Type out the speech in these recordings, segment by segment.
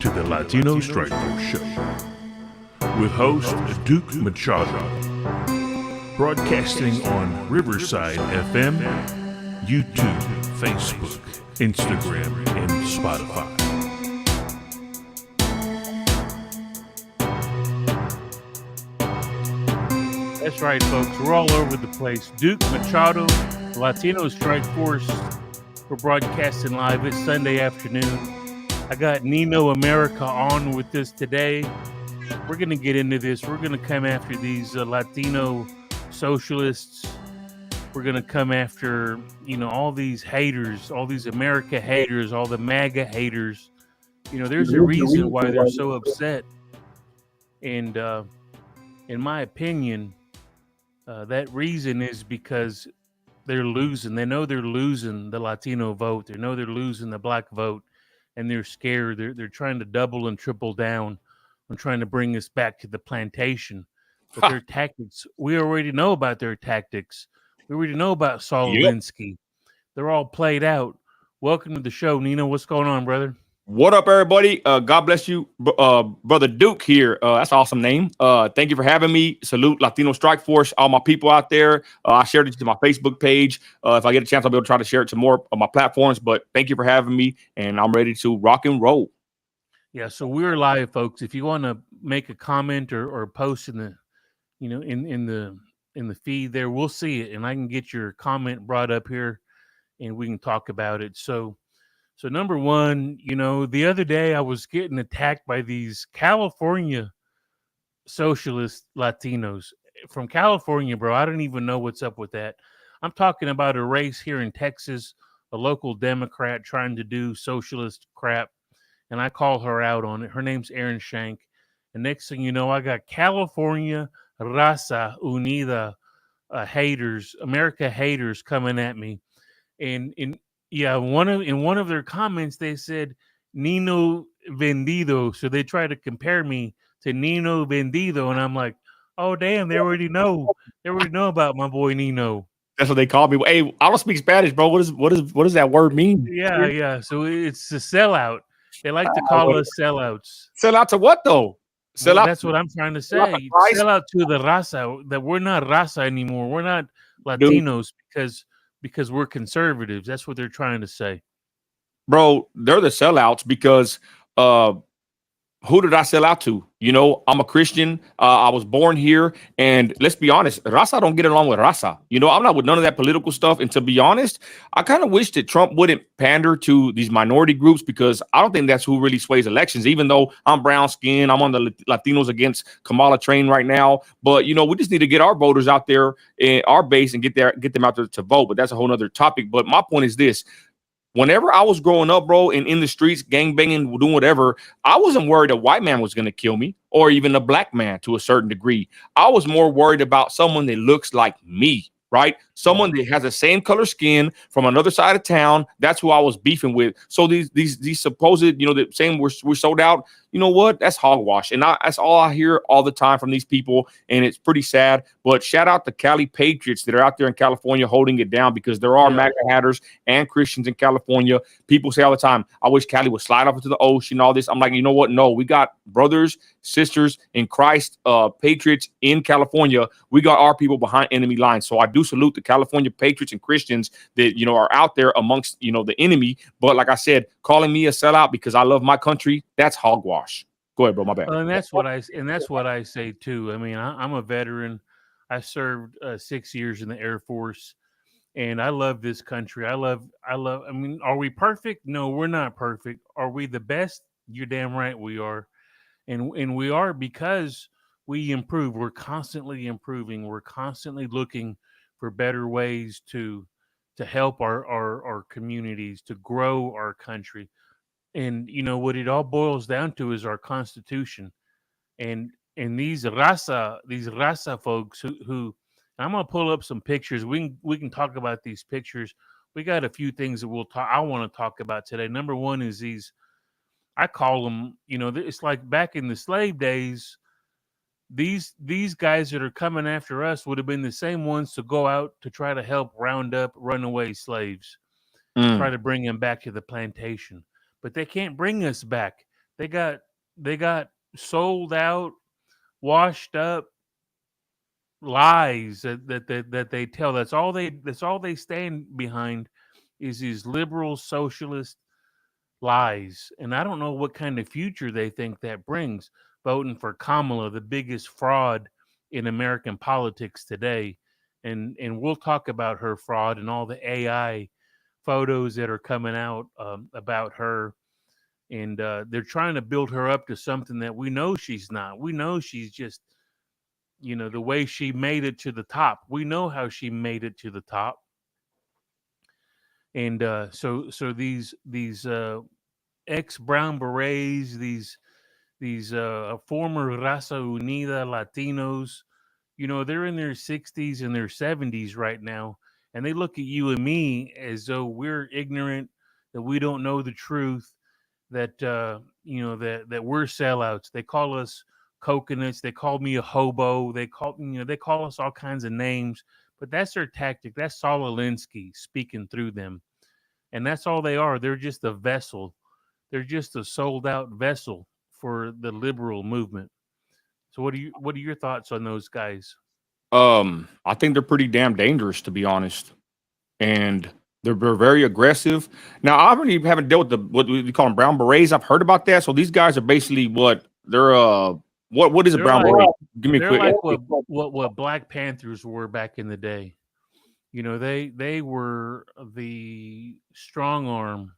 to the Latino Strike Force Show with host Duke Machado, broadcasting on Riverside FM, YouTube, Facebook, Instagram, and Spotify. That's right, folks. We're all over the place. Duke Machado, Latino Strike Force. We're broadcasting live. It's Sunday afternoon. I got Nino America on with us today. We're going to get into this. We're going to come after these Latino socialists. We're going to come after, all these haters, all these America haters, all the MAGA haters. There's a reason why they're so upset. And in my opinion, that reason is because they're losing. They know they're losing the Latino vote. They know they're losing the black vote, and they're scared. They're trying to double and triple down on trying to bring us back to the plantation. But their tactics, we already know about their tactics. We already know about Saul Alinsky. They're all played out. Welcome to the show, Nino. What's going on, brother? What up, everybody? God bless you, Brother Duke here. That's an awesome name. Thank you for having me. Salute Latino Strike Force, all my people out there. I shared it to my Facebook page. If I get a chance, I'll be able to try to share it to more of my platforms. But thank you for having me, and I'm ready to rock and roll. Yeah, so we're live, folks. If you want to make a comment or post in the, in the feed there, we'll see it, and I can get your comment brought up here, and we can talk about it. So number one, the other day I was getting attacked by these California socialist Latinos from California, bro. I don't even know what's up with that. I'm talking about a race here in Texas, a local Democrat trying to do socialist crap, and I call her out on it. Her name's Erin Shank. And next thing you know, I got California Raza Unida haters, America haters coming at me. And in one of their comments, they said Nino Vendido. So they try to compare me to Nino Vendido, and I'm like, oh damn, they already know. They already know about my boy Nino. That's what they call me. Hey, I don't speak Spanish, bro. What does that word mean? Yeah. So it's a sellout. They like to call us sellouts. Sell out to what though? That's what I'm trying to say. Sell out to the raza. That we're not raza anymore. We're not Latinos because we're conservatives. That's what they're trying to say. Bro, they're the sellouts because who did I sell out to? I'm a Christian. I was born here. And let's be honest, Raza don't get along with Raza. I'm not with none of that political stuff. And to be honest, I kind of wish that Trump wouldn't pander to these minority groups because I don't think that's who really sways elections, even though I'm brown skinned. I'm on the Latinos against Kamala train right now. But, we just need to get our voters out there in our base and get them out there to vote. But that's a whole nother topic. But my point is this. Whenever I was growing up, bro, and in the streets, gang banging, doing whatever, I wasn't worried a white man was going to kill me or even a black man to a certain degree. I was more worried about someone that looks like me, right? Someone that has the same color skin from another side of town. That's who I was beefing with. So these supposed, that saying we're sold out. You know what? That's hogwash. And that's all I hear all the time from these people. And it's pretty sad. But shout out to Cali Patriots that are out there in California holding it down because there are MAGA hatters and Christians in California. People say all the time, I wish Cali would slide off into the ocean, all this. I'm like, you know what? No, we got brothers, sisters in Christ, Patriots in California. We got our people behind enemy lines. So I do salute the California Patriots and Christians that, are out there amongst, the enemy. But like I said, calling me a sellout because I love my country, that's hogwash. Go ahead, bro. My bad. And that's what I say too. I mean, I'm a veteran. I served 6 years in the Air Force, and I love this country. I mean, are we perfect? No, we're not perfect. Are we the best? You're damn right we are. And we are because we improve. We're constantly improving. We're constantly looking for better ways to help our communities, to grow our country. And what it all boils down to is our Constitution, and these raza folks who I'm gonna pull up some pictures. We can talk about these pictures. We got a few things that I want to talk about today. Number one is these. I call them. It's like back in the slave days. These guys that are coming after us would have been the same ones to go out to try to help round up runaway slaves, try to bring them back to the plantation. But they can't bring us back They got sold out, washed up lies that they tell. That's all they stand behind is these liberal socialist lies. And I don't know what kind of future they think that brings, voting for Kamala, the biggest fraud in American politics today. And we'll talk about her fraud and all the AI photos that are coming out about her. And they're trying to build her up to something that we know she's not. We know she's just, the way she made it to the top. We know how she made it to the top. And so these ex Brown Berets, these former Raza Unida Latinos, they're in their 60s and their 70s right now, and they look at you and me as though we're ignorant, that we don't know the truth, that that we're sellouts. They call us coconuts. They call me a hobo. They call us all kinds of names, but that's their tactic. That's Saul Alinsky speaking through them, and that's all they are. They're just a vessel. They're just a sold out vessel for the liberal movement. So what are your thoughts on those guys? I think they're pretty damn dangerous, to be honest, and they're very aggressive. Now, I really haven't dealt with what we call them brown berets. I've heard about that. So these guys are basically what they're. What is a They're brown like beret? Give me a they're quick. like what Black Panthers were back in the day. They were the strong arm.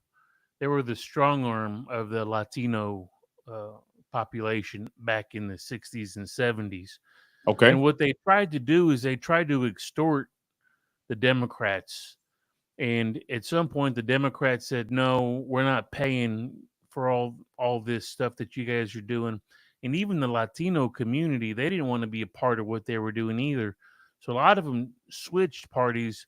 They were the strong arm of the Latino uh, population back in the 60s and 70s. Okay. And what they tried to do is they tried to extort the Democrats. And at some point, the Democrats said, "No, we're not paying for all this stuff that you guys are doing." And even the Latino community, they didn't want to be a part of what they were doing either. So a lot of them switched parties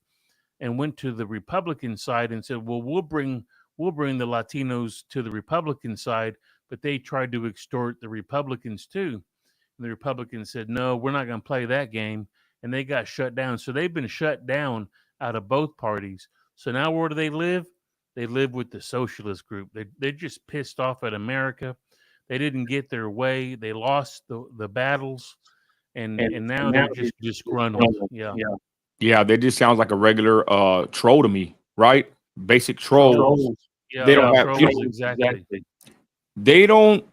and went to the Republican side and said, "Well, we'll bring the Latinos to the Republican side," but they tried to extort the Republicans too. And the Republicans said, "No, we're not going to play that game," and they got shut down. So they've been shut down out of both parties. So now where do they live? They live with the socialist group. They're just pissed off at America. They didn't get their way. They lost the battles, and now they're just disgruntled. Yeah. Yeah, that just sounds like a regular troll to me, right? Basic troll. Trolls. Yeah, They don't have. trolls, exactly. They don't.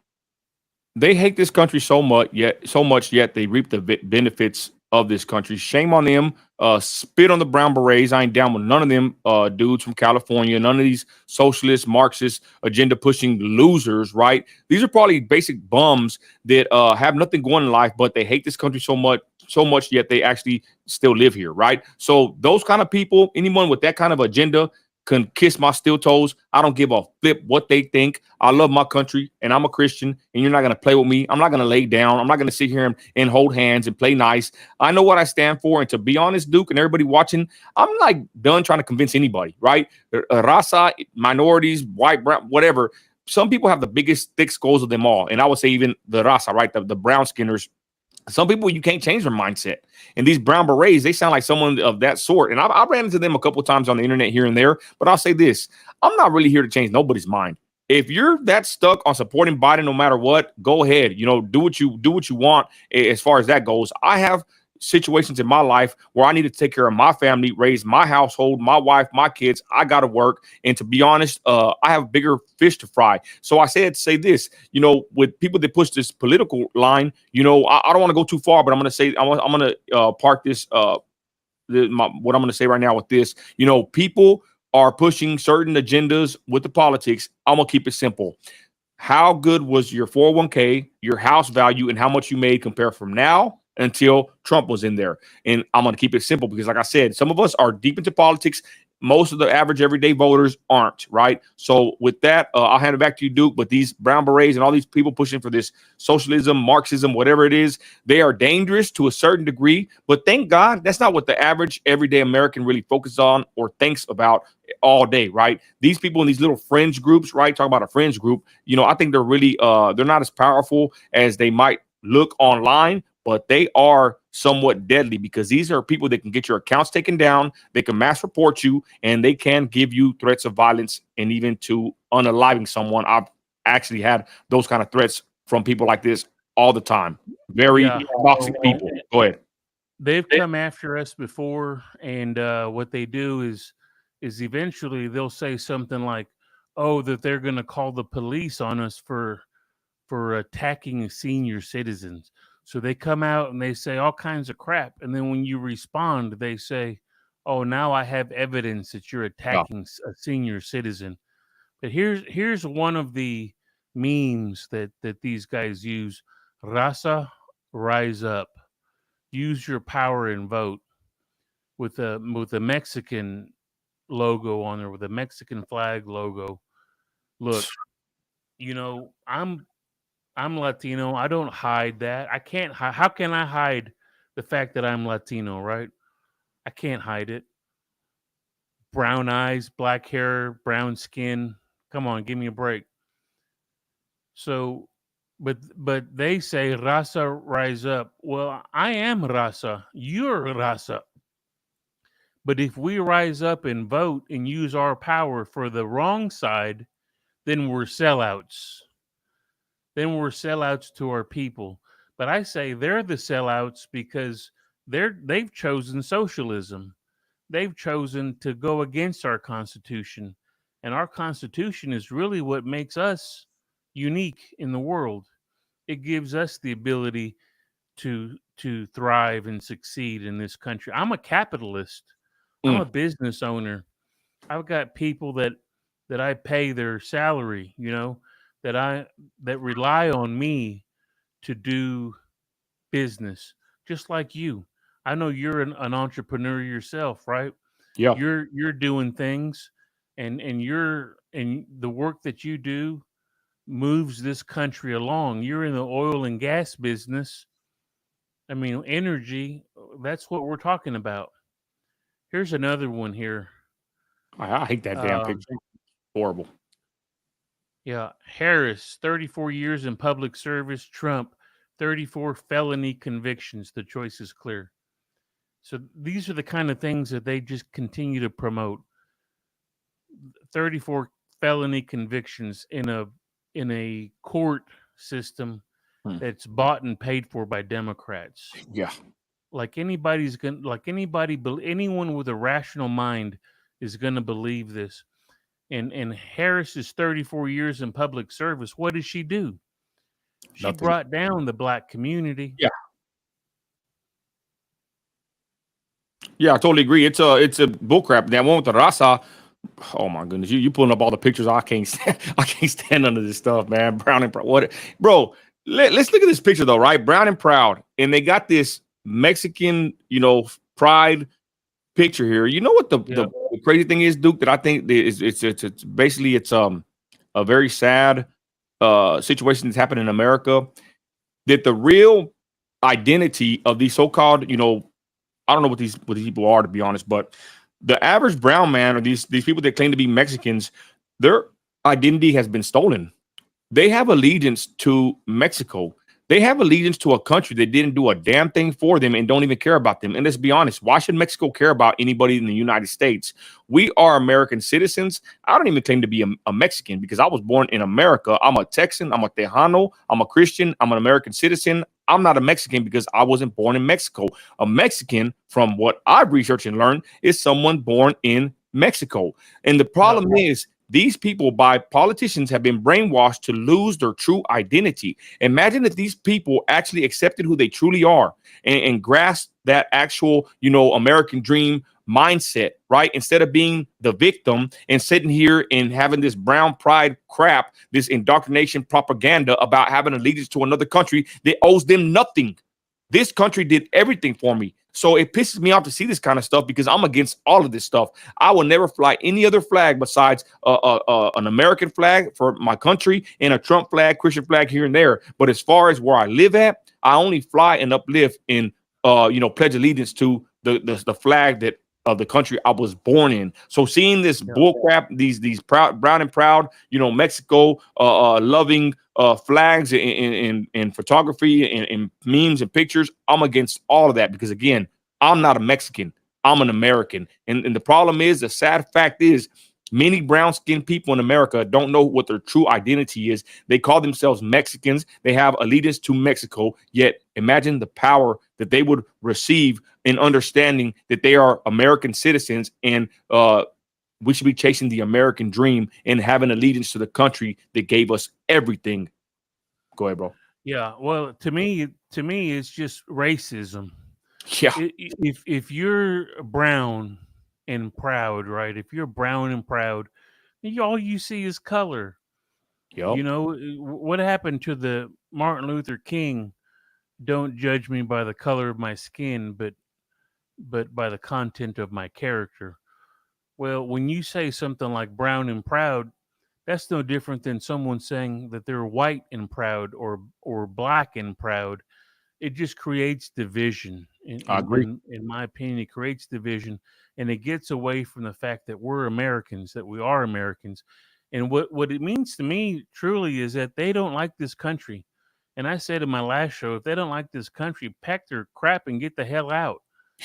They hate this country so much yet they reap the benefits of this country. Shame on them. Spit on the brown berets. I ain't down with none of them dudes from California. None of these socialist, Marxist, agenda pushing losers. Right? These are probably basic bums that have nothing going in life, but they hate this country so much yet they actually still live here. Right? So those kind of people, anyone with that kind of agenda, can kiss my steel toes. I don't give a flip what they think. I love my country and I'm a Christian, and you're not going to play with me. I'm not going to lay down. I'm not going to sit here and hold hands and play nice. I know what I stand for. And to be honest, Duke, and everybody watching, I'm like done trying to convince anybody, right? Raza, minorities, white, brown, whatever. Some people have the biggest thick skulls of them all. And I would say even the Raza, right? The brown skinners. Some people, you can't change their mindset. And these brown berets, they sound like someone of that sort. And I ran into them a couple of times on the internet here and there. But I'll say this, I'm not really here to change nobody's mind. If you're that stuck on supporting Biden no matter what, go ahead. Do what you want as far as that goes. I have situations in my life where I need to take care of my family, raise my household, my wife, my kids. I got to work. And to be honest, I have bigger fish to fry. So I said to say this, with people that push this political line, I don't want to go too far, but I'm going to say, I'm going to park this, what I'm going to say right now with this, people are pushing certain agendas with the politics. I'm going to keep it simple. How good was your 401k, your house value, and how much you made compared from now until Trump was in there? And I'm going to keep it simple because, like I said, some of us are deep into politics. Most of the average everyday voters aren't, right? So with that, I'll hand it back to you, Duke. But these brown berets and all these people pushing for this socialism, Marxism, whatever it is, they are dangerous to a certain degree. But thank God that's not what the average everyday American really focuses on or thinks about all day, right? These people in these little fringe groups, right? Talk about a fringe group. I think they're really they're not as powerful as they might look online, but they are somewhat deadly because these are people that can get your accounts taken down, they can mass report you, and they can give you threats of violence and even to unaliving someone. I've actually had those kind of threats from people like this all the time. Very Yeah. toxic people. Go ahead. They've come after us before, and what they do is eventually they'll say something like, "Oh, that they're going to call the police on us for attacking senior citizens." So they come out and they say all kinds of crap, and then when you respond, they say, "Oh, now I have evidence that you're Yeah. attacking a senior citizen." But here's one of the memes that these guys use: "Raza, rise up. Use your power and vote," with a Mexican logo on there, with a Mexican flag logo. Look, I'm Latino. I don't hide that. I can't. How can I hide the fact that I'm Latino? Right? I can't hide it. Brown eyes, black hair, brown skin. Come on, give me a break. So, but they say raza rise up. Well, I am raza. You're raza. But if we rise up and vote and use our power for the wrong side, then we're sellouts. Then we're sellouts to our people. But I say they're the sellouts because they've chosen socialism. They've chosen to go against our constitution. And our constitution is really what makes us unique in the world. It gives us the ability to thrive and succeed in this country. I'm a capitalist. I'm a Mm. business owner. I've got people that I pay their salary, that I that rely on me to do business, just like you. I know you're an entrepreneur yourself, right? Yeah. You're doing things, and the work that you do moves this country along. You're in the oil and gas business. I mean, energy. That's what we're talking about. Here's another one here. I hate that damn Um, picture. Horrible. Yeah, Harris, 34 years in public service. Trump, 34 felony convictions. The choice is clear. So these are the kind of things that they just continue to promote. 34 felony convictions in a court system Hmm. that's bought and paid for by Democrats. Yeah. Anyone with a rational mind is going to believe this. And Harris is 34 years in public service. What did she do? She Nothing. brought down the black community. Yeah. Yeah, I totally agree. It's a bullcrap. That one with the raza. Oh my goodness, you pulling up all the pictures. I can't stand, I can't stand under this stuff, man. Brown and proud. What, bro? Let's look at this picture though, right? Brown and proud, and they got this Mexican, pride picture here. You know what the crazy thing is, Duke? That I think it's basically a very sad situation that's happened in America. That the real identity of these so-called, I don't know what these people are, to be honest, but the average brown man or these people that claim to be Mexicans, their identity has been stolen. They have allegiance to Mexico. They have allegiance to a country that didn't do a damn thing for them and don't even care about them. And let's be honest, why should Mexico care about anybody in the United States? We are American citizens. I don't even claim to be a Mexican because I was born in America. I'm a Texan. I'm a Tejano. I'm a Christian. I'm an American citizen. I'm not a Mexican because I wasn't born in Mexico. A Mexican, from what I've researched and learned, is someone born in Mexico. And the problem is, these people, by politicians, have been brainwashed to lose their true identity. Imagine if these people actually accepted who they truly are and grasped that actual, American dream mindset, right? Instead of being the victim and sitting here and having this brown pride crap, this indoctrination propaganda about having allegiance to another country that owes them nothing. This country did everything for me. So it pisses me off to see this kind of stuff because I'm against all of this stuff. I will never fly any other flag besides an American flag for my country and a Trump flag, Christian flag here and there. But as far as where I live at, I only fly and uplift and pledge allegiance to the flag that of the country I was born in. So seeing this bullcrap, these proud, brown and proud, Mexico loving flags and photography and memes and pictures, I'm against all of that because again, I'm not a Mexican. I'm an American. And the problem is, the sad fact is, Many brown skinned people in America don't know what their true identity is. They call themselves Mexicans. They have allegiance to Mexico. Yet imagine the power that they would receive in understanding that they are American citizens, and we should be chasing the American dream and having allegiance to the country that gave us everything. Go ahead, bro. Yeah, well, to me, it's just racism. Yeah. If you're brown and proud, right? If you're brown and proud, all you see is color. Yep. What happened to the Martin Luther King? Don't judge me by the color of my skin, but by the content of my character. Well, when you say something like brown and proud, that's no different than someone saying that they're white and proud, or black and proud. It just creates division. In I in agree. in, in my opinion, it creates division, and it gets away from the fact that we're Americans, that we are Americans. And what it means to me truly is that they don't like this country. And I said in my last show, if they don't like this country, pack their crap and get the hell out.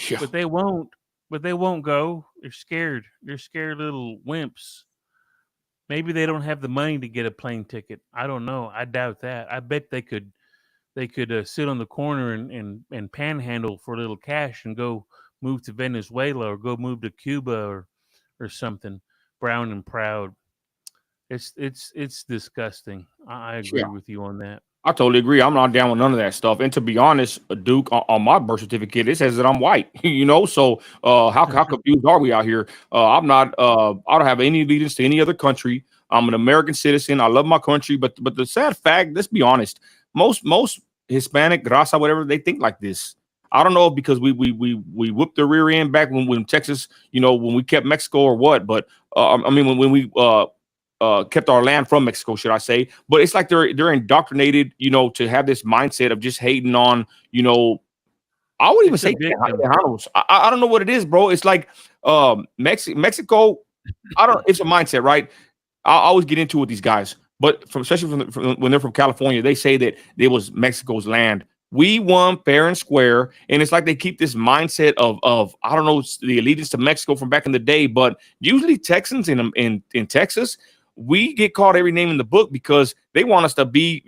Yeah. But they won't. But they won't go. They're scared. They're scared little wimps. Maybe they don't have the money to get a plane ticket. I don't know. I doubt that. I bet they could sit on the corner and panhandle for a little cash and go move to Venezuela or go move to Cuba or something. Brown and proud. It's disgusting. I agree Yeah. with you on that. I totally agree. I'm not down with none of that stuff. And to be honest, Duke, on my birth certificate, it says that I'm white. So how confused are we out here? I'm not. I don't have any allegiance to any other country. I'm an American citizen. I love my country, but the sad fact, let's be honest, most Hispanic raza, whatever, they think like this. I don't know if because we whipped the rear end back when Texas, when we kept Mexico or what, but I mean when we kept our land from Mexico, should I say? But it's like they're indoctrinated, to have this mindset of just hating on, I wouldn't even It's a say victim. Tejanos. I don't know what it is, bro. It's like Mexico. I don't. It's a mindset, right? I always get into it with these guys, but especially from when they're from California, they say that it was Mexico's land. We won fair and square, and it's like they keep this mindset of I don't know, the allegiance to Mexico from back in the day. But usually Texans in Texas, we get called every name in the book because they want us to be,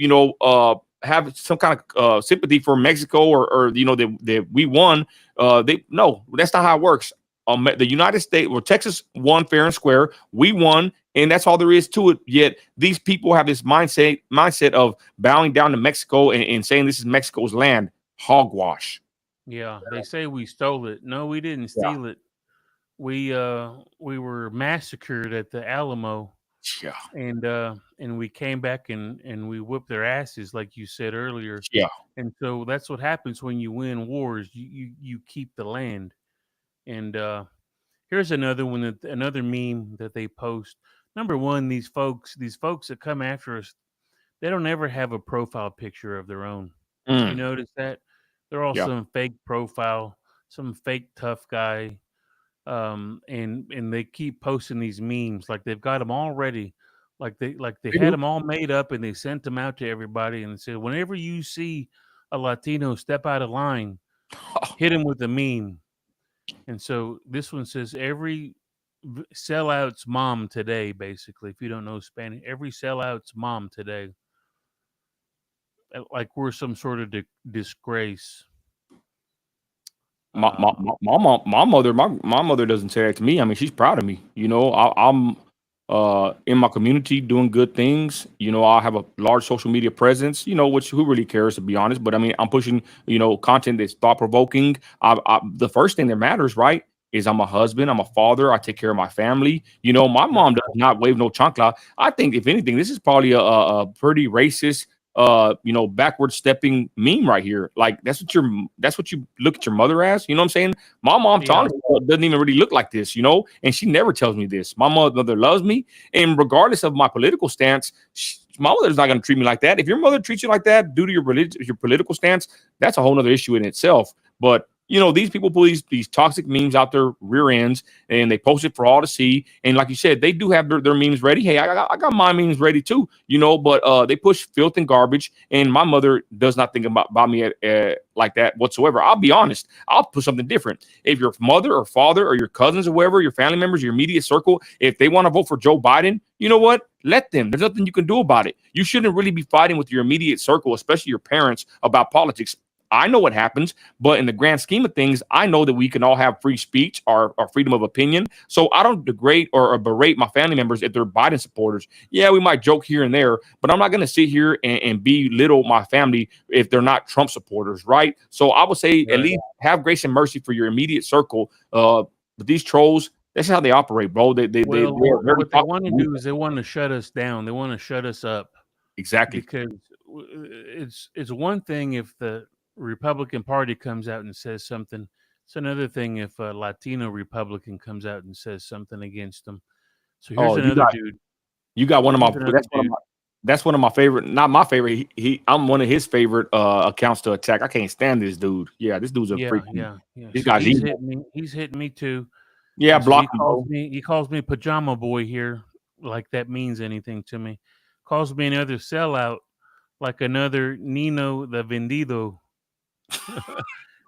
have some kind of sympathy for Mexico, or that we won. No, that's not how it works. The United States, or Texas, won fair and square. We won, and that's all there is to it. Yet these people have this mindset of bowing down to Mexico and saying this is Mexico's land. Hogwash. Yeah, they say we stole it. No, we didn't Yeah, steal it. We were massacred at the Alamo, yeah, and we came back and we whipped their asses, like you said earlier. yeah. And so that's what happens when you win wars. You keep the land. And here's another one, another meme that they post. Number one, these folks that come after us, they don't ever have a profile picture of their own. You Mm, notice that? They're all yeah. some fake profile, some fake tough guy, and they keep posting these memes like they've got them all ready, like they They had do. them all made up and they sent them out to everybody and said, whenever you see a Latino step out of line, hit him with a meme. And so this one says every sellout's mom today, basically. If you don't know Spanish, every sellout's mom today, like we're some sort of disgrace. Uh, My mother doesn't say that to me. I mean, she's proud of me. I'm in my community doing good things. I have a large social media presence. Which who really cares, to be honest. But I mean, I'm pushing content that's thought provoking. The first thing that matters, right, is I'm a husband. I'm a father. I take care of my family. My that's mom does not wave no chancla. I think if anything, this is probably a pretty racist, backward stepping meme right here. Like that's what you look at your mother as. You know what I'm saying? My mom yeah, Tanya doesn't even really look like this, and she never tells me this. My mother loves me, and regardless of my political stance, my mother's not going to treat me like that. If your mother treats you like that due to your religion, your political stance, that's a whole other issue in itself. But these people pull these toxic memes out their rear ends and they post it for all to see. And like you said, they do have their memes ready. Hey, I got my memes ready too, but they push filth and garbage. And my mother does not think about me like that whatsoever. I'll be honest. I'll put something different. If your mother or father or your cousins or whoever, your family members, your immediate circle, if they want to vote for Joe Biden, you know what? Let them. There's nothing you can do about it. You shouldn't really be fighting with your immediate circle, especially your parents, about politics. I know what happens, but in the grand scheme of things, I know that we can all have free speech or freedom of opinion. So I don't degrade or berate my family members if they're Biden supporters. Yeah, we might joke here and there, but I'm not going to sit here and belittle my family if they're not Trump supporters, right? So I would say at least have grace and mercy for your immediate circle. But these trolls, that's how they operate, bro. Well, They're very what they want to toxic. do is they want to shut us down. They want to shut us up Exactly. because it's one thing if the Republican Party comes out and says something. It's another thing if a Latino Republican comes out and says something against them. So here's Oh, another dude. you got one of my Here's another dude. that's one of my favorite, not my favorite. I'm one of his favorite accounts to attack. I can't stand this dude. Yeah, this dude's a freak. Yeah. This So guy's he's evil. hitting me. He's hitting me too. Yeah, And so block him, bro. he calls me pajama boy here, like that means anything to me. Calls me another sellout, like another Nino the Vendido.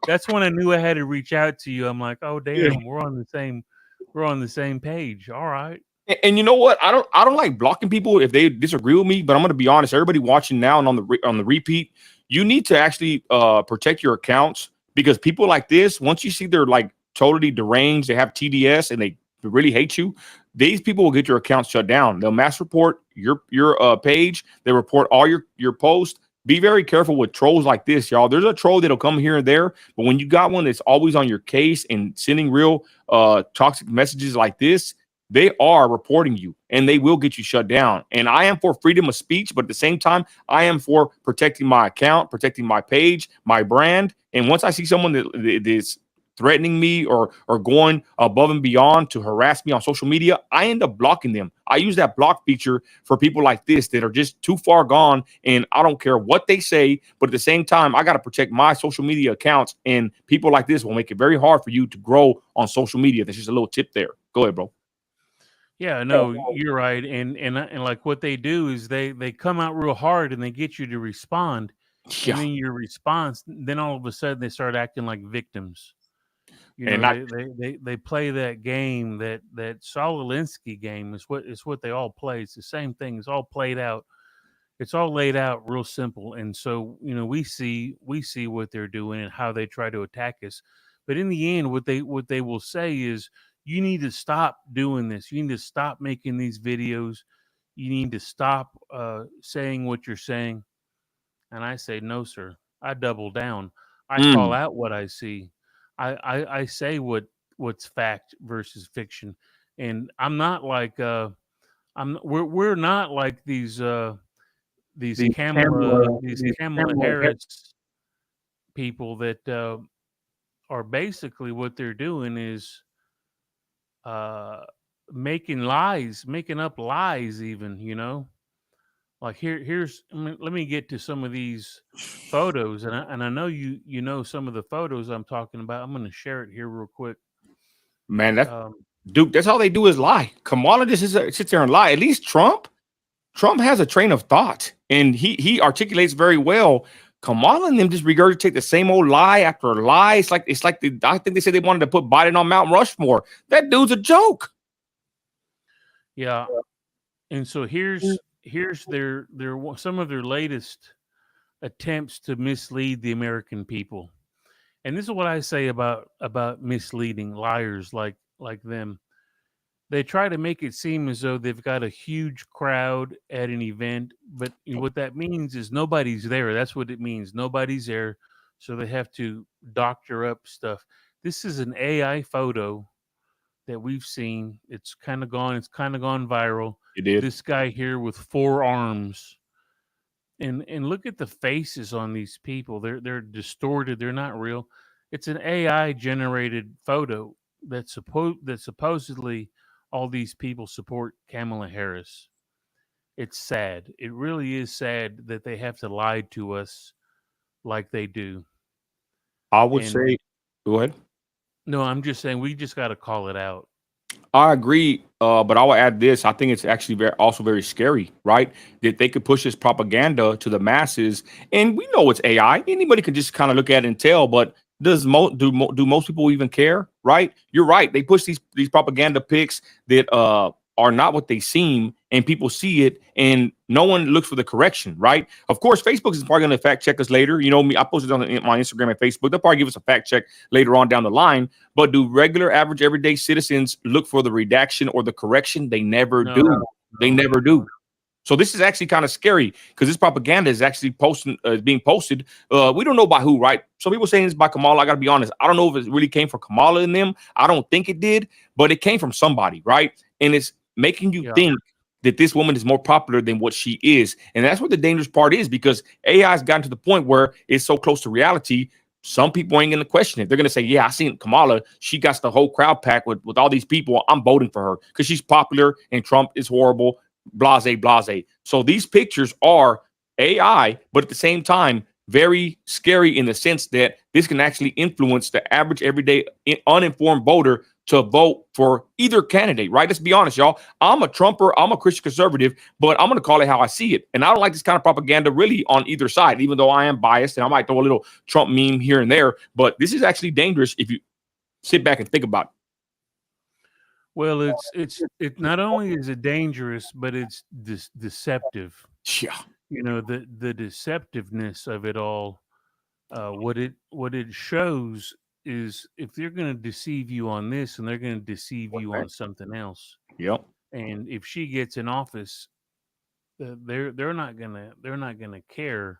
That's when I knew I had to reach out to you. I'm like, oh Yeah. damn, we're on the same page. All right. And you know what? I don't like blocking people if they disagree with me. But I'm going to be honest. Everybody watching now and on the repeat, you need to actually protect your accounts because people like this, once you see they're like totally deranged, they have TDS, and they really hate you. These people will get your account shut down. They'll mass report your page. They report all your posts. Be very careful with trolls like this, y'all. There's a troll that'll come here and there, but when you got one that's always on your case and sending real toxic messages like this, they are reporting you and they will get you shut down. And I am for freedom of speech, but at the same time, I am for protecting my account, protecting my page, my brand. And once I see someone that is threatening me or going above and beyond to harass me on social media, I end up blocking them. I use that block feature for people like this that are just too far gone, and I don't care what they say, but at the same time, I got to protect my social media accounts, and people like this will make it very hard for you to grow on social media. That's just a little tip there. Go ahead, bro. Yeah, no, you're right. And like what they do is they come out real hard and they get you to respond. And Yeah. then your response, then all of a sudden they start acting like victims. You And know, they play that game, that Saul Alinsky game is what they all play. It's the same thing. It's all played out. It's all laid out real simple. And so, we see what they're doing and how they try to attack us. But in the end, what they will say is you need to stop doing this. You need to stop making these videos. You need to stop saying what you're saying. And I say, no, sir. I double down. I call mm, out what I see. I say what's fact versus fiction. And I'm not like we're not like these the camera, Kamala Harris people that are basically what they're doing is uh making up lies even, like let me get to some of these photos, and I know you know some of the photos I'm talking about. I'm going to share it here real quick. man, that's um Duke. That's all they do is lie. Kamala just sits there and lie. At least Trump has a train of thought, and he articulates very well. Kamala and them just regurgitate the same old lie after lie. It's like I think they said they wanted to put Biden on Mount Rushmore. That dude's a joke. yeah, and so here's their some of their latest attempts to mislead the American people. And this is what I say about misleading liars like them. They try to make it seem as though they've got a huge crowd at an event, but what that means is nobody's there. That's what it means. Nobody's there, so they have to doctor up stuff. This is an AI photo that we've seen. It's kind of gone. It's kind of gone viral. You did. This guy here with 4 arms, and look at the faces on these people. They're distorted. They're not real. It's an AI generated photo that supposedly all these people support Kamala Harris. It's sad. It really is sad that they have to lie to us like they do. I would And say. Go ahead. No, I'm just saying we just got to call it out. I agree, but I will add this. I think it's actually also very scary, right? That they could push this propaganda to the masses, and we know it's AI. Anybody can just kind of look at it and tell. But do most people even care? Right? You're right. They push these propaganda pics that are not what they seem, and people see it, and no one looks for the correction. Right? Of course, Facebook is probably going to fact check us later. You know me. I posted on my Instagram and Facebook. They'll probably give us a fact check later on down the line. But do regular, average, everyday citizens look for the redaction or the correction? They never No, do. They no. never do. So this is actually kind of scary because this propaganda is actually being posted. We don't know by who, right? Some people saying it's by Kamala. I got to be honest. I don't know if it really came from Kamala and them. I don't think it did, but it came from somebody, right? And it's making you Yeah. think that this woman is more popular than what she is. And that's what the dangerous part is, because AI has gotten to the point where it's so close to reality. Some people ain't going to question it. They're going to say, yeah, I seen Kamala. She got the whole crowd packed with all these people. I'm voting for her because she's popular and Trump is horrible, blase, blase. So these pictures are AI, but at the same time, very scary in the sense that this can actually influence the average, everyday, uninformed voter to vote for either candidate, right? Let's be honest, y'all. I'm a Trumper, I'm a Christian conservative, but I'm going to call it how I see it. And I don't like this kind of propaganda really on either side, even though I am biased and I might throw a little Trump meme here and there. But this is actually dangerous if you sit back and think about Well, it not only is it dangerous, but it's deceptive. it. Yeah. You know, the deceptiveness of it all. What it shows is if they're going to deceive you on this, and they're going to deceive you on something else. Yep. And if she gets in office, they're not gonna care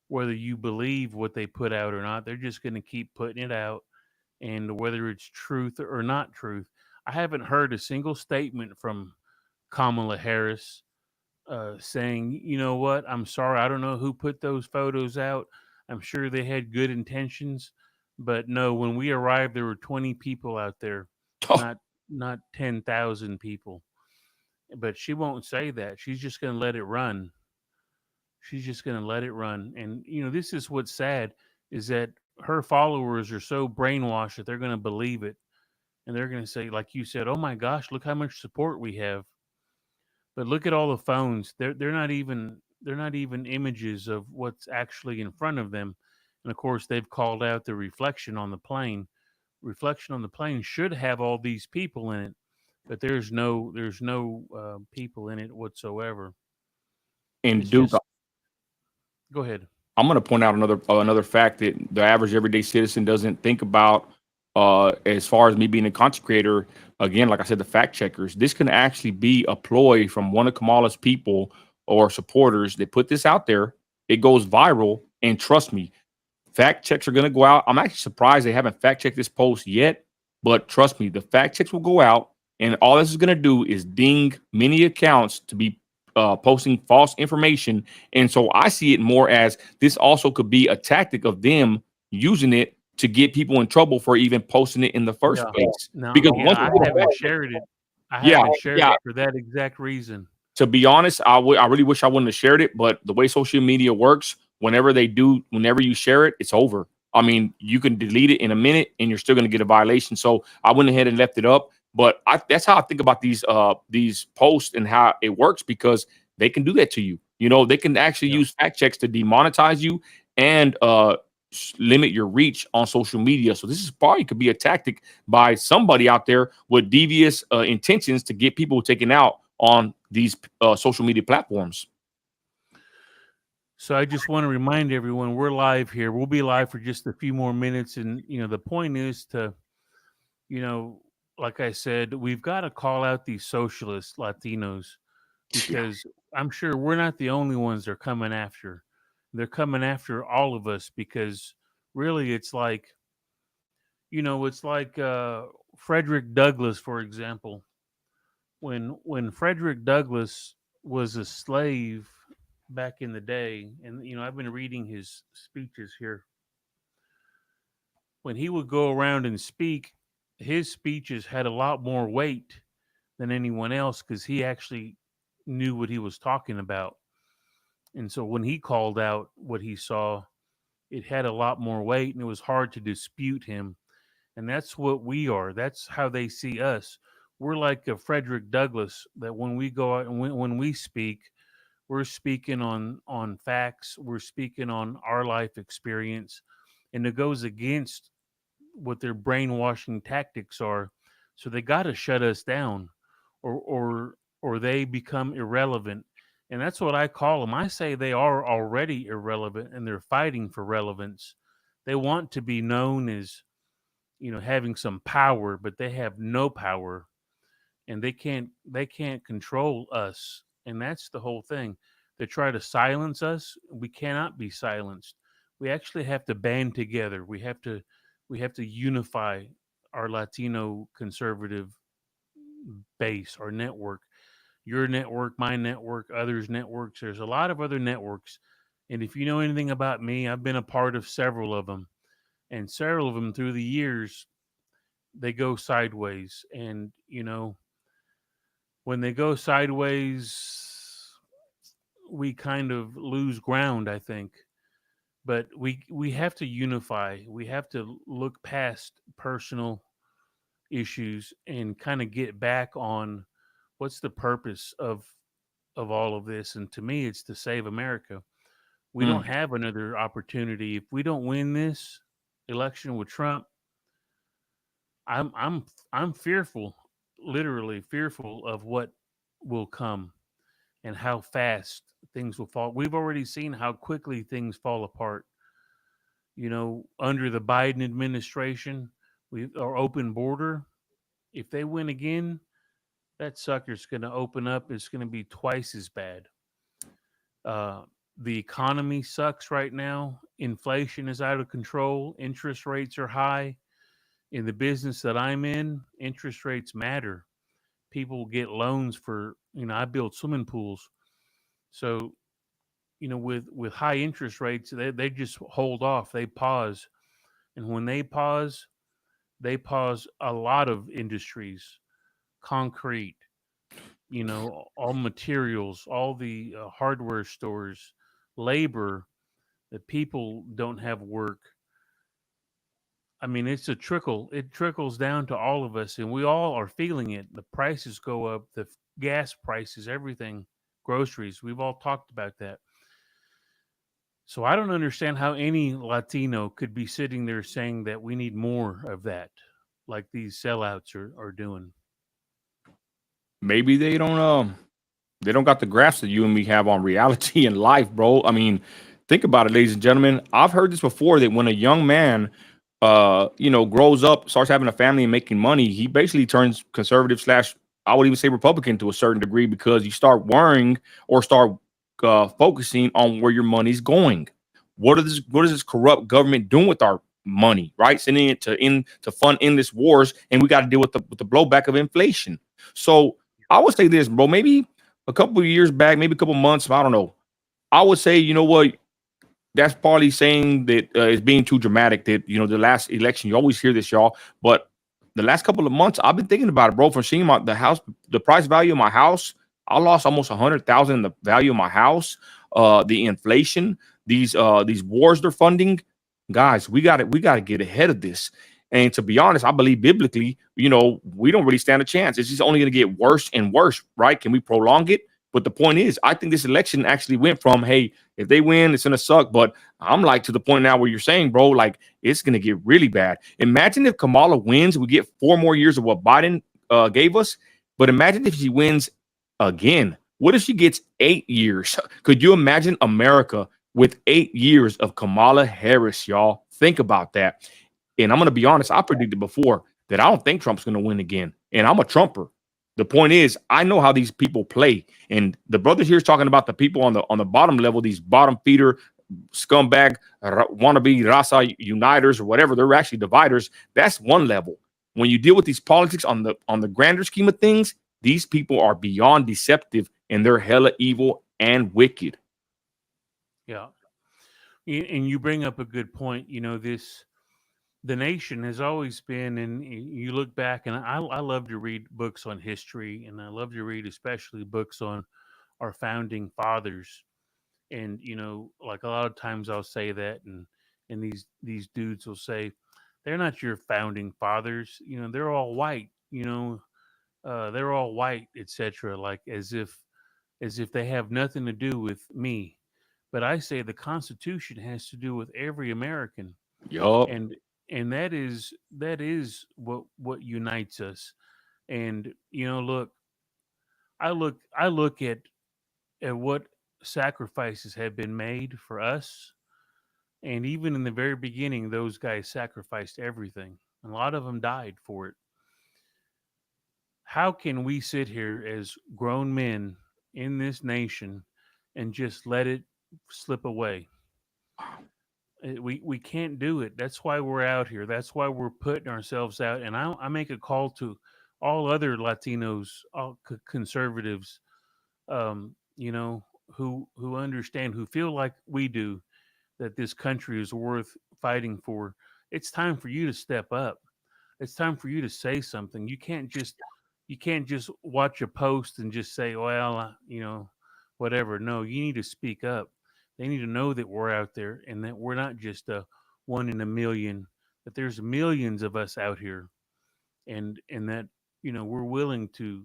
whether you believe what they put out or not. They're just going to keep putting it out, and whether it's truth or not truth. I haven't heard a single statement from Kamala Harris saying, you know what, I'm sorry, I don't know who put those photos out. I'm sure they had good intentions, but no, when we arrived, there were 20 people out there, Oh, not 10,000 people. But she won't say that. She's just going to let it run. She's just going to let it run. And this is what's sad, is that her followers are so brainwashed that they're going to believe it, and they're going to say, like you said, "Oh my gosh, look how much support we have." But look at all the phones. They're not even images of what's actually in front of them. And of course, they've called out the reflection on the plane. Reflection on the plane should have all these people in it, but there's no people in it whatsoever. and It's Duke, just go ahead. I'm going to point out another fact that the average everyday citizen doesn't think about. As far as me being a content creator, again, like I said, the fact checkers, this can actually be a ploy from one of Kamala's people or supporters that put this out there. It goes viral, and trust me, fact checks are going to go out. I'm actually surprised they haven't fact checked this post yet, but trust me, the fact checks will go out, and all this is going to do is ding many accounts to be posting false information. And so I see it more as this also could be a tactic of them using it to get people in trouble for even posting it in the first Yeah. place. No, Because yeah, once I you get a haven't fact check, shared it. I yeah, haven't shared yeah, it for that exact reason. to be honest, I really wish I wouldn't have shared it, but the way social media works, whenever you share it, it's over. I mean, you can delete it in a minute and you're still going to get a violation. So I went ahead and left it up. But that's how I think about these posts and how it works, because they can do that to you. You know, they can actually Yeah. use fact checks to demonetize you and limit your reach on social media. So this is probably could be a tactic by somebody out there with devious intentions to get people taken out on these social media platforms. So I just want to remind everyone we're live here. We'll be live for just a few more minutes, and the point is to, you know, like I said, we've got to call out these socialist Latinos, Yeah. because I'm sure we're not the only ones they're coming after. They're coming after all of us, because really it's like Frederick Douglass, for example. When Frederick Douglass was a slave back in the day, and I've been reading his speeches here. When he would go around and speak, his speeches had a lot more weight than anyone else, because he actually knew what he was talking about. And so when he called out what he saw, it had a lot more weight, and it was hard to dispute him. And that's what we are. That's how they see us. We're like a Frederick Douglass, that when we go out and when we speak, we're speaking on facts, we're speaking on our life experience, and it goes against what their brainwashing tactics are. So they got to shut us down, or they become irrelevant. And that's what I call them. I say they are already irrelevant, and they're fighting for relevance. They want to be known as, having some power, but they have no power, and they can't control us. And that's the whole thing. They try to silence us. We cannot be silenced. We actually have to band together. We have to unify our Latino conservative base, our network, your network, my network, others networks. There's a lot of other networks. And if you know anything about me, I've been a part of several of them, and several of them through the years, they go sideways. And when they go sideways, we kind of lose ground, I think. But we have to unify. We have to look past personal issues and kind of get back on what's the purpose of all of this. And to me, it's to save America. We don't Mm. have another opportunity. If we don't win this election with Trump, I'm fearful, literally fearful of what will come and how fast things will fall. We've already seen how quickly things fall apart. Under the Biden administration, our open border. If they win again, that sucker's going to open up. It's going to be twice as bad. Uh, the economy sucks right now. Inflation is out of control. Interest rates are high. In the business that I'm in, interest rates matter. People get loans for, I build swimming pools. So, with high interest rates, they just hold off. They pause. And when they pause a lot of industries, concrete, all materials, all the hardware stores, labor, that people don't have work. I mean, it's a trickle. It trickles down to all of us, and we all are feeling it. The prices go up, the gas prices, everything, groceries. We've all talked about that. So I don't understand how any Latino could be sitting there saying that we need more of that, like these sellouts are doing. Maybe they don't got the grasp that you and me have on reality and life, bro. I mean, think about it, ladies and gentlemen. I've heard this before that when a young man, grows up, starts having a family and making money, he basically turns conservative slash, I would even say Republican to a certain degree because you start worrying or start focusing on where your money's going. What is this corrupt government doing with our money? Right, sending it to fund endless wars, and we got to deal with the blowback of inflation. So I would say this, bro. Maybe a couple of years back, maybe a couple months, I don't know. I would say, you know what, that's probably saying that it's being too dramatic. That the last election, you always hear this, y'all. But the last couple of months, I've been thinking about it, bro. From seeing the price value of my house, I lost almost 100,000 in the value of my house. The inflation, these wars they're funding, guys, we got to get ahead of this. And to be honest, I believe biblically, we don't really stand a chance. It's just only going to get worse and worse, right? Can we prolong it? But the point is, I think this election actually went from, hey, if they win, it's gonna suck. But I'm like to the point now where you're saying, bro, like it's gonna get really bad. Imagine if Kamala wins, we get 4 more years of what Biden gave us. But imagine if she wins again. What if she gets 8 years? Could you imagine America with 8 years of Kamala Harris, y'all? Think about that. And I'm gonna be honest, I predicted before that I don't think Trump's gonna win again. And I'm a Trumper. The point is, I know how these people play, and the brothers here is talking about the people on the bottom level, these bottom feeder scumbag wannabe raza uniters or whatever. They're actually dividers. That's one level. When you deal with these politics on the grander scheme of things, these people are beyond deceptive and they're hella evil and wicked. Yeah. And you bring up a good point. The nation has always been, and you look back, and I love to read books on history, and I love to read especially books on our founding fathers. And like a lot of times I'll say that, and these dudes will say, They're not your founding fathers. They're all white. They're all white, etc. Like as if they have nothing to do with me. But I say the Constitution has to do with every American, Yup. and that is what unites us. And look, I look at what sacrifices have been made for us, and even in the very beginning, those guys sacrificed everything. A lot of them died for it. How can we sit here as grown men in this nation and just let it slip away? We can't do it. That's why we're out here. That's why we're putting ourselves out. And I make a call to all other Latinos, all conservatives, who understand, who feel like we do, that this country is worth fighting for. It's time for you to step up. It's time for you to say something. You can't just watch a post and just say, well, whatever. No, you need to speak up. They need to know that we're out there and that we're not just a one in a million, that there's millions of us out here, and that we're willing to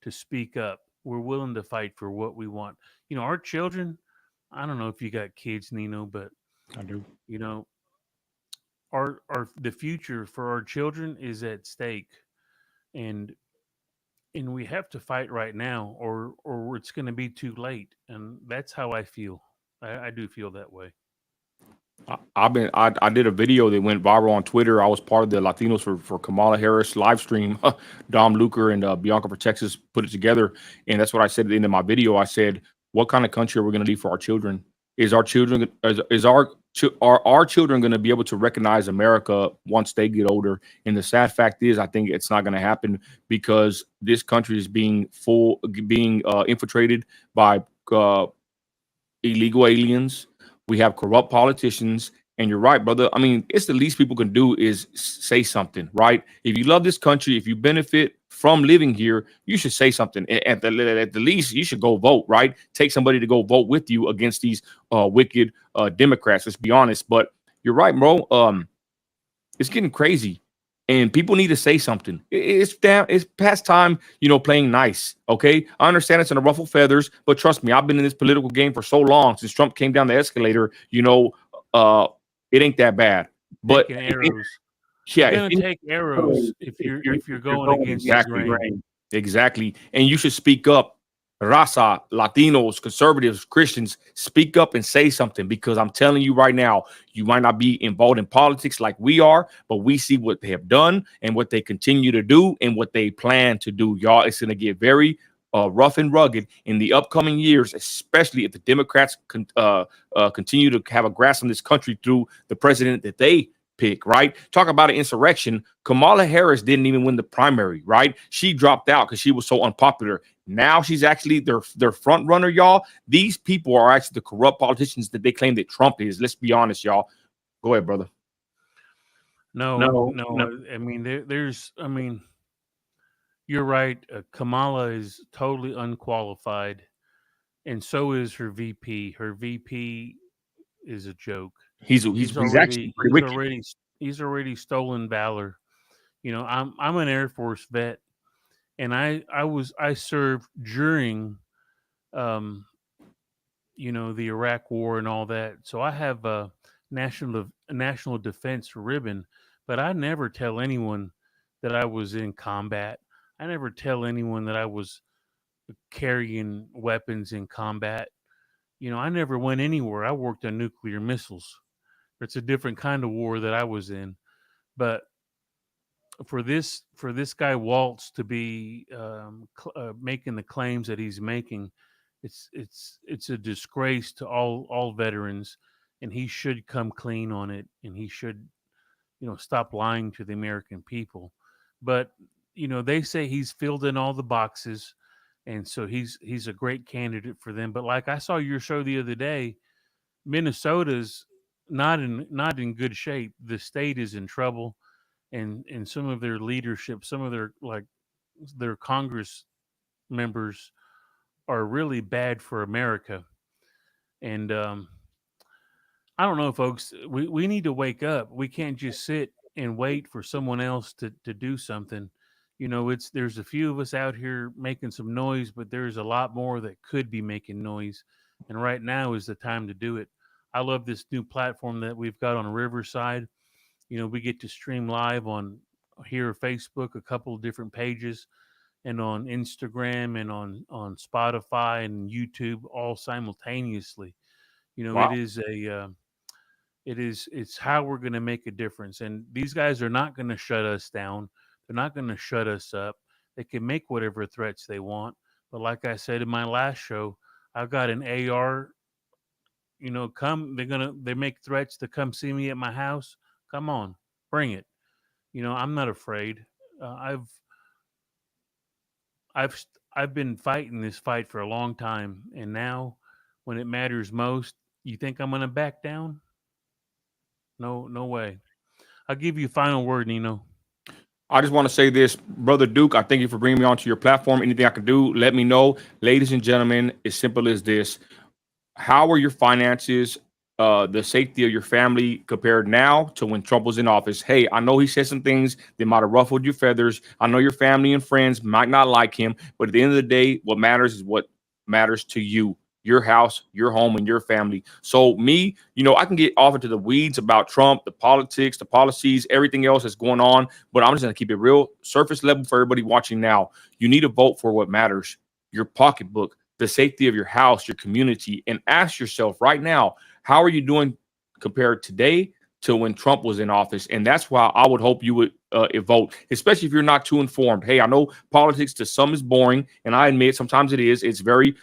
speak up. We're willing to fight for what we want. Our children, I don't know if you got kids, Nino, but I do. you know, our the future for our children is at stake, and we have to fight right now, or it's going to be too late. And that's how I feel. I do feel that way. I did a video that went viral on Twitter. I was part of the Latinos for Kamala Harris live stream. Dom Luker and Bianca for Texas put it together, and that's what I said at the end of my video. I said, "What kind of country are we going to leave for our children? Is our children is are our children going to be able to recognize America once they get older?" And the sad fact is, I think it's not going to happen because this country is being infiltrated by uh, illegal aliens. We have corrupt politicians. And you're right, brother. I mean, it's the least people can do is say something, right? If you love this country, if you benefit from living here, you should say something. At the least, you should go vote, right? Take somebody to go vote with you against these wicked Democrats. Let's be honest. But you're right, bro. It's getting crazy, and people need to say something. It's past time, playing nice. Okay, I understand it's in a ruffle feathers, but trust me, I've been in this political game for so long since Trump came down the escalator. Uh, it ain't that bad. But Taking arrows. yeah, You're gonna take arrows if you're going against the exactly, grain. exactly, and you should speak up. Raza, Latinos, conservatives, Christians, speak up and say something because I'm telling you right now, you might not be involved in politics like we are, but we see what they have done and what they continue to do and what they plan to do. Y'all, it's going to get very rough and rugged in the upcoming years, especially if the Democrats continue to have a grasp on this country through the president that they pick, right? Talk about an insurrection. Kamala Harris didn't even win the primary, right? She dropped out because she was so unpopular. Now she's actually their front runner, y'all. These people are actually the corrupt politicians that they claim that Trump is. Let's be honest, y'all. Go ahead, brother. No, no. I mean, there's. I mean, you're right. Kamala is totally unqualified, and so is her VP. Her VP is a joke. He's actually pretty He's wicked. already he's already stolen valor. I'm an Air Force vet, and I served during um the Iraq War and all that. So I have a national defense ribbon, but I never tell anyone that I was in combat. I never tell anyone that I was carrying weapons in combat. I never went anywhere. I worked on nuclear missiles. It's a different kind of war that I was in. But for this guy Waltz to be making the claims that he's making, it's a disgrace to all veterans, and he should come clean on it, and he should stop lying to the American people. But they say he's filled in all the boxes, and so he's a great candidate for them. But like I saw your show the other day, Minnesota's not in good shape. The state is in trouble, and some of their leadership, some of their Congress members are really bad for America. And I don't know, folks. We need to wake up. We can't just sit and wait for someone else to do something. There's a few of us out here making some noise, but there's a lot more that could be making noise. And right now is the time to do it. I love this new platform that we've got on Riverside. We get to stream live on here Facebook, a couple of different pages, and on Instagram and on Spotify and YouTube all simultaneously. It Wow. is it's how we're going to make a difference. And these guys are not going to shut us down. They're not going to shut us up. They can make whatever threats they want. But like I said in my last show, I've got an AR. Come. They make threats to come see me at my house. Come on, bring it. I'm not afraid. Uh, I've I've been fighting this fight for a long time, and now when it matters most, you think I'm going to back down? No, no way. I'll give you a final word, Nino. I just want to say this, Brother Duke. I thank you for bringing me onto your platform. Anything I can do, let me know. Ladies and gentlemen, as simple as this. How are your finances, the safety of your family compared now to when Trump was in office? Hey, I know he said some things that might have ruffled your feathers. I know your family and friends might not like him, but at the end of the day, what matters is what matters to you, your house, your home, and your family. So me, I can get off into the weeds about Trump, the politics, the policies, everything else that's going on, but I'm just going to keep it real surface level for everybody watching now. You need to vote for what matters, your pocketbook, the safety of your house, your community, and ask yourself right now, how are you doing compared today to when Trump was in office? And that's why I would hope you would vote, especially if you're not too informed. Hey, I know politics to some is boring, and I admit sometimes it is. It's very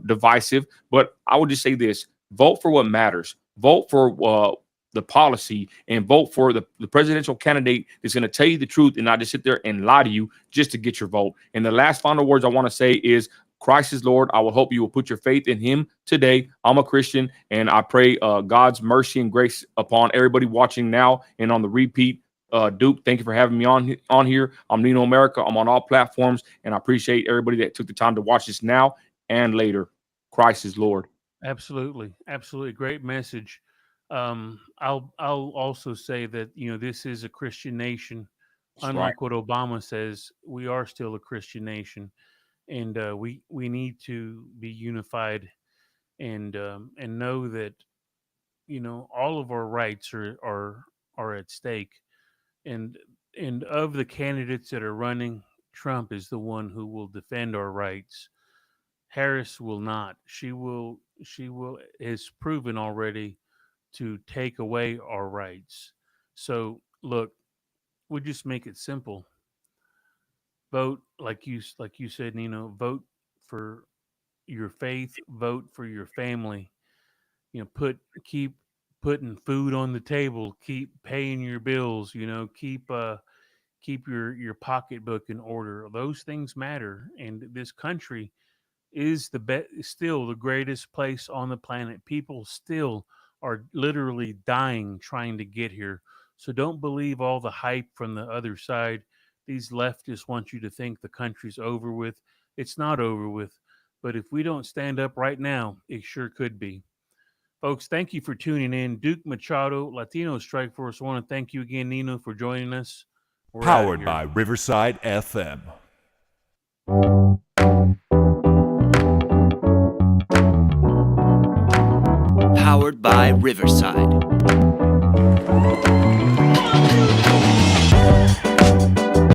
divisive, but I would just say this: vote for what matters. Vote for the policy, and vote for the presidential candidate that's going to tell you the truth and not just sit there and lie to you just to get your vote. And the last final words I want to say is, Christ is Lord. I will hope you will put your faith in him today. I'm a Christian, and I pray God's mercy and grace upon everybody watching now and on the repeat. Duke, thank you for having me on here. I'm Nino America. I'm on all platforms, and I appreciate everybody that took the time to watch this now and later. Christ is Lord. Absolutely, absolutely, great message. I'll also say that this is a Christian nation. That's right. Unlike what Obama says, we are still a Christian nation, and we need to be unified and know that all of our rights are at stake. And of the candidates that are running, Trump is the one who will defend our rights. Harris will not. She will has proven already to take away our rights. So look, we just make it simple. Vote like you said, Nino. Vote for your faith. Vote for your family. Keep putting food on the table. Keep paying your bills. Keep your pocketbook in order. Those things matter, and this country is still the greatest place on the planet. People still are literally dying trying to get here. So don't believe all the hype from the other side. These leftists want you to think the country's over with. It's not over with. But if we don't stand up right now, it sure could be. Folks, thank you for tuning in. Duke Machado, Latino Strike Force. I want to thank you again, Nino, for joining us. We're out of Powered here. by Riverside FM. Powered by Riverside.